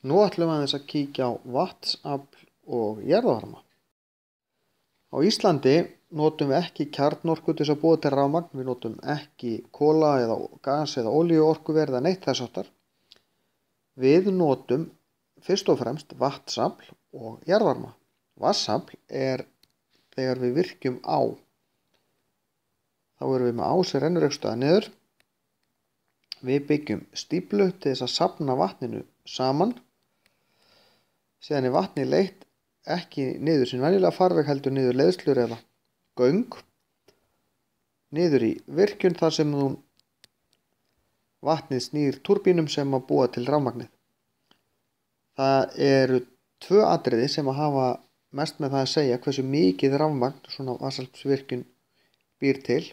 Nú ætlum við aðeins að kíkja á vatnsafl og jarðvarma. Á Íslandi notum við ekki kjarnorku til þess að búa til rafmagn. Við notum ekki kola eða gas eða olíuorkuver eða neitt þess háttar. Við notum fyrst og fremst vatnsafl og jarðvarma. Vatnsafl er þegar við virkjum á. Þá erum við með á sem rennur einhvers staðar niður. Við byggjum stíflu til þess að safna vatninu saman. Síðan er vatni leitt ekki niður sin venjulega farveg heldur niður leiðslur eða göng. Niður í virkjun þar sem vatnið snýr túrbínum sem að búa til rafmagnið. Það eru tvö atriði sem að hafa mest með það að segja hversu mikið rafmagn svona vatnsaflsvirkjun býr til.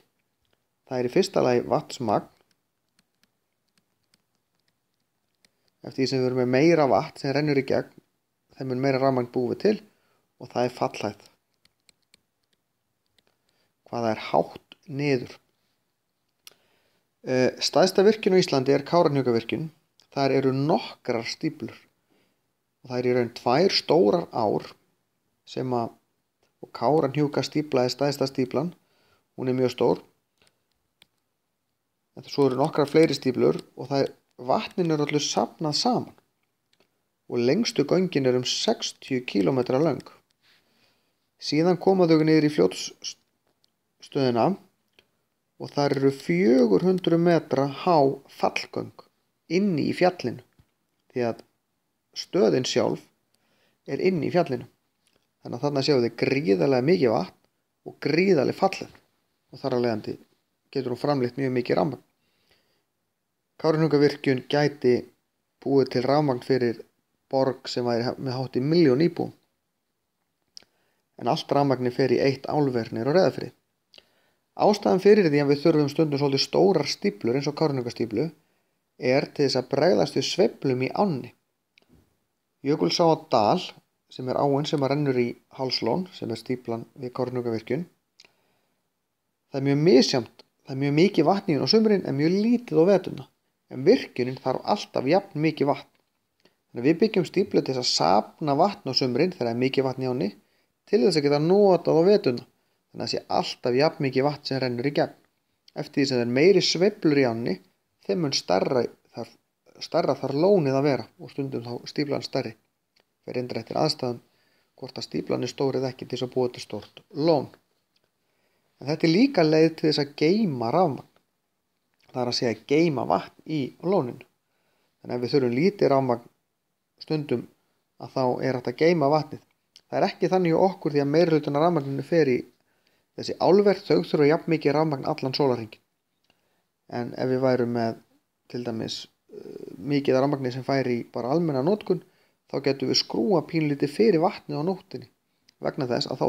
Það er í fyrsta lagi vatnsmagn. Eftir því sem við erum með meira vatn sem rennur í gegn, þeim mun meira rafmagn búið til og það er fallhæð. Hvað er hátt niður? Stærsta virkjun á Íslandi er Kárahnjúkavirkjun. Þar eru nokkrar stíflur og það er í raun tvær stórar ár og Kárahnjúkastífla er stærsta stíflan. Hún er mjög stór. En svo eru nokkrar fleiri stíflur og vatninu er allir safnað saman. Og lengstu göngin er 60 km löng. Síðan koma þau niður í fljótsstöðina og þar eru 400 metra há fallgöng inni í fjallinu, því að stöðin sjálf er inni í fjallinu. Þannig að þarna sjáum við gríðarlega mikið vatn og gríðarlega fallið og þar af leiðandi getur hún framleitt mjög mikið rafmagn. Kárahnjúkavirkjun gæti búið til rafmagn fyrir borg sem væri með hátt í 1.000.000 íbúum. En allt rafmagni fer í eitt álver niður á Reyðarfirði. Ástæðan fyrir því að við þurfum stundum svolítið stórar stíflur eins og Kárahnjúkastíflu er til þess að bregðast við sveiflum í ánni. Jökulsárdal, sem er áin sem rennur í Hálslón, sem er stíflan við Kárahnjúkavirkjun. Það er mjög misjafnt. Það er mjög mikið vatn í hún á sumrin en mjög lítið á veturna. En virkjunin þarf alltaf jafn mikið vatn. Þannig við byggjum stíflu til þess að safna vatn á sumrin þegar það er mikið vatn í ánni til þess að geta notað á veturna. Þannig að það sé alltaf jafn mikið vatn sem rennur í gegn. Eftir því sem það er meiri sveiflur í ánni, þeim mun stærra þarf lónið að vera og stundum þá stíflan stærri. Fyrir reyndar eftir aðstæðum hvort að stíflan er stór eða ekki til þess að búa til stórt lón. En þetta er líka leið til þess að geyma rafmagn. Það er að segja að geyma vatn í lóninu. Þannig ef við þurfum lítið rafmagn stundum að þá er hægt að geyma vatnið. Það er ekki þannig hjá okkur því að meirihlutinn af rafmagninu fer í þessi álver, þau þurfa jafn mikið rafmagn allan sólarhringinn. En ef við værum með til dæmis mikið rafmagni sem færi í bara almenna notkun, þá getum við skrúa pínlítið fyrir vatnið á nóttinni vegna þess að þá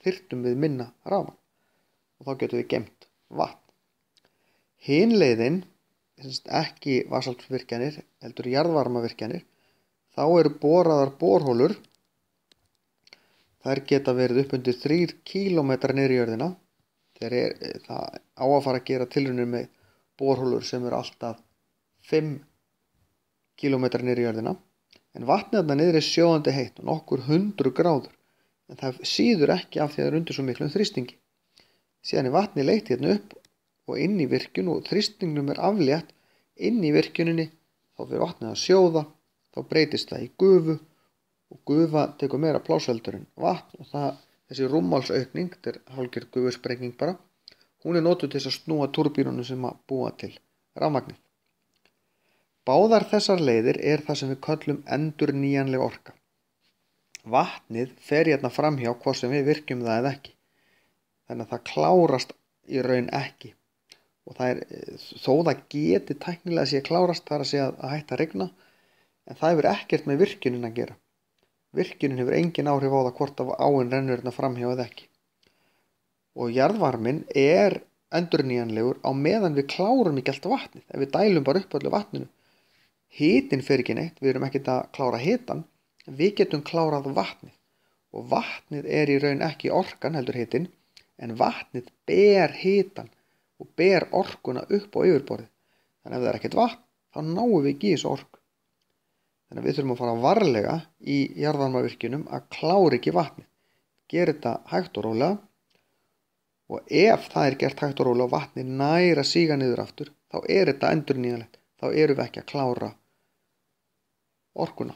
þyrftum við minna rafmagn og þá getum við geymt vatn. Hin leiðin, ekki vatnsaflsvirkjanir, heldur jarðvarmavirkjanir, þá eru boraðar borholur. Þær geta verið upp undir 3 km niður í jörðina. Það á að fara að gera tilraunir með borholur sem eru alltaf 5 km niður í jörðina. En vatnið þarna niður er sjóðandi heitt og nokkur 100 gráður. En það síður ekki af því að það er undir svo miklum þrýstingi. Síðan er vatnið leitt hérna upp og inn í virkjun og þrýstingnum er aflétt inn í virkjuninni, þá fyrir vatnið að sjóða, þá breytist það í gufu og gufa tekur meira pláss heldur en vatn og þessi rúmmálsaukning, þetta er hálfgerð gufusprenging bara, hún er notuð til þess að snúa túrbínunum sem að búa til rafmagnið. Báðar þessar leiðir er það sem við köllum endurnýjanleg orka. Vatnið fer hérna framhjá hvort sem við virkjum það eða ekki. Þannig að það klárast í raun ekki. Og þó það geti tæknilega sé klárast, það er að segja að hætta að rigna, en það hefur ekkert með virkjunin að gera. Virkjunin hefur engin áhrif á það hvort að áin rennur hérna framhjá eða ekki. Og jarðvarminn er endurnýjanlegur á meðan við klárum ekki allt vatnið. Ef við dælum bara upp öllu vatninu, hitinn fer ekki neitt, við erum ekkert að klára hitann, en við getum klárað vatnið. Og vatnið er í raun ekki orkan heldur hitinn, en vatnið ber hitann og ber orkuna upp á yfirborðið. Þannig ef það er ekkert vatn, þá náum við ekki í þessu orku. Þannig að við þurfum að fara varlega í jarðvarmavirkjunum að klára ekki vatnið. Gera þetta hægt og rólega, og ef það er gert hægt og rólega og vatnið nær að síga niður aftur, þá er þetta endurnýjanlegt. Þá erum við ekki að klára orkuna.